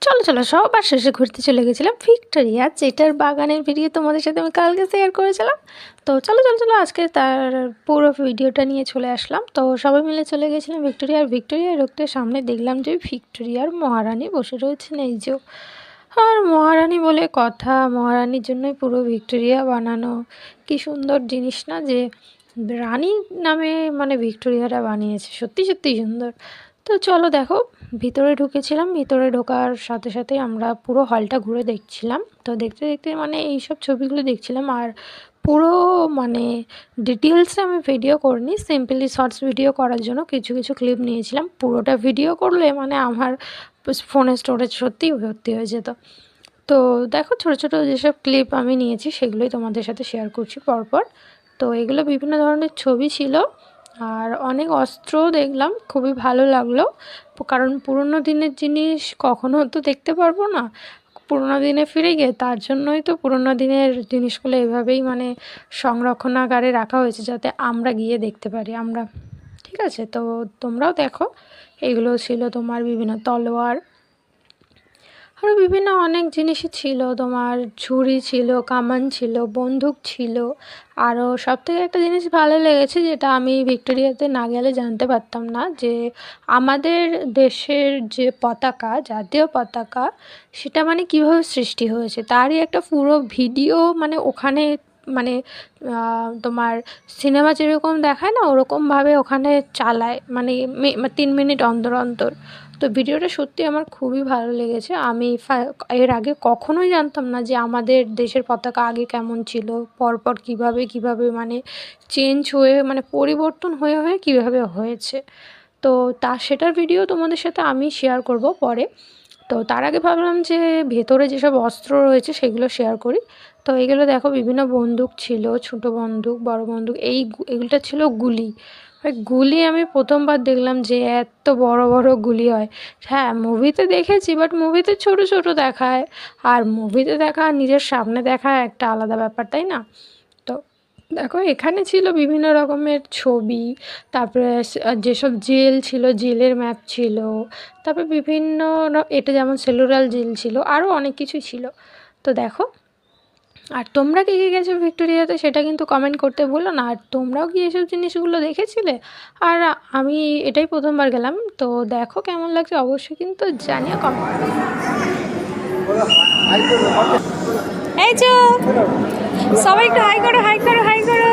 চলো চলো সবার শেষে ঘুরতে চলে গেছিলাম ভিক্টোরিয়া, যেটার বাগানের ভিডিও তোমাদের সাথে আমি কালকে শেয়ার করেছিলাম। তো চলো চলো চলো আজকে তার পুরো ভিডিওটা নিয়ে চলে আসলাম। তো সবাই মিলে চলে গেছিলাম ভিক্টোরিয়ায় ঢুকতে সামনে দেখলাম যে ভিক্টোরিয়ার মহারানী বসে রয়েছেন। এই যে আর মহারানী বলে কথা, মহারানীর জন্যই পুরো ভিক্টোরিয়া বানানো। কি সুন্দর জিনিস না, যে রানী নামে মানে ভিক্টোরিয়াটা বানিয়েছে, সত্যি সত্যি সুন্দর। তো চলো দেখো, ভিতরে ঢুকেছিলাম, ভিতরে ঢোকার সাথে সাথে আমরা পুরো হলটা ঘুরে দেখছিলাম। তো দেখতে দেখতে মানে এইসব ছবিগুলো দেখছিলাম, আর পুরো মানে ডিটেলসে আমি ভিডিও করিনি, সিম্পলি শর্টস ভিডিও করার জন্য কিছু কিছু ক্লিপ নিয়েছিলাম। পুরোটা ভিডিও করলে মানে আমার ফোনের স্টোরেজ সত্যিই ভর্তি হয়ে যেত। তো দেখো ছোটো ছোটো যেসব ক্লিপ আমি নিয়েছি সেগুলোই তোমাদের সাথে শেয়ার করছি পরপর। তো এগুলো বিভিন্ন ধরনের ছবি ছিল, আর অনেক অস্ত্রও দেখলাম, খুবই ভালো লাগলো। কারণ পুরোনো দিনের জিনিস কখনো তো দেখতে পারবো না পুরোনো দিনে ফিরে গিয়ে, তার জন্যই তো পুরোনো দিনের জিনিসগুলো এভাবেই মানে সংরক্ষণাগারে রাখা হয়েছে, যাতে আমরা গিয়ে দেখতে পারি আমরা। ঠিক আছে, তো তোমরাও দেখো। এগুলো ছিল তোমার বিভিন্ন তলোয়ার, আরও বিভিন্ন অনেক জিনিসই ছিল, তোমার ঝুড়ি ছিল, কামান ছিল, বন্দুক ছিল। আরও সবথেকে একটা জিনিস ভালো লেগেছে, যেটা আমি ভিক্টোরিয়াতে না গেলে জানতে পারতাম না, যে আমাদের দেশের যে পতাকা, জাতীয় পতাকা, সেটা মানে কীভাবে সৃষ্টি হয়েছে তারই একটা পুরো ভিডিও মানে ওখানে মানে তোমার সিনেমা যেরকম দেখায় না, ওরকমভাবে ওখানে চালায়, মানে 3 মিনিট অন্তর অন্তর। তো ভিডিওটা সত্যি আমার খুবই ভালো লেগেছে। আমি এর আগে কখনোই জানতাম না যে আমাদের দেশের পতাকা আগে কেমন ছিল, পরপর কিভাবে মানে চেঞ্জ হয়ে মানে পরিবর্তন হয়ে কীভাবে হয়েছে। তো সেটার ভিডিও তোমাদের সাথে আমি শেয়ার করব পরে। তো তার আগে ভাবলাম যে ভেতরে যেসব অস্ত্র রয়েছে সেগুলো শেয়ার করি। তো এগুলো দেখো, বিভিন্ন বন্দুক ছিল, ছোটো বন্দুক, বড় বন্দুক, এগুলোটা ছিল গুলি। গুলি আমি প্রথমবার দেখলাম যে এত বড় বড় গুলি হয়। হ্যাঁ, মুভিতে দেখেছি, বাট মুভিতে ছোট ছোট দেখায়, আর মুভিতে দেখা নিজের সামনে দেখা একটা আলাদা ব্যাপার, তাই না? তো দেখো, এখানে ছিল বিভিন্ন রকমের ছবি, তারপরে যেসব জেল ছিল জেলের ম্যাপ ছিল, তারপরে বিভিন্ন এটা যেমন সেলুলার জেল ছিল, আরও অনেক কিছুই ছিল। তো দেখো, আর তোমরা কে কে গেছো ভিক্টোরিয়াতে সেটা কিন্তু কমেন্ট করতে ভুলো না। আর তোমরাও কি এসব জিনিসগুলো দেখেছিলে? আর আমি এটাই প্রথমবার গেলাম। তো দেখো কেমন লাগছে অবশ্যই কিন্তু জানিও কমেন্ট। এই চো সবাই একটু হাই করো, হাই করো, হাই করো।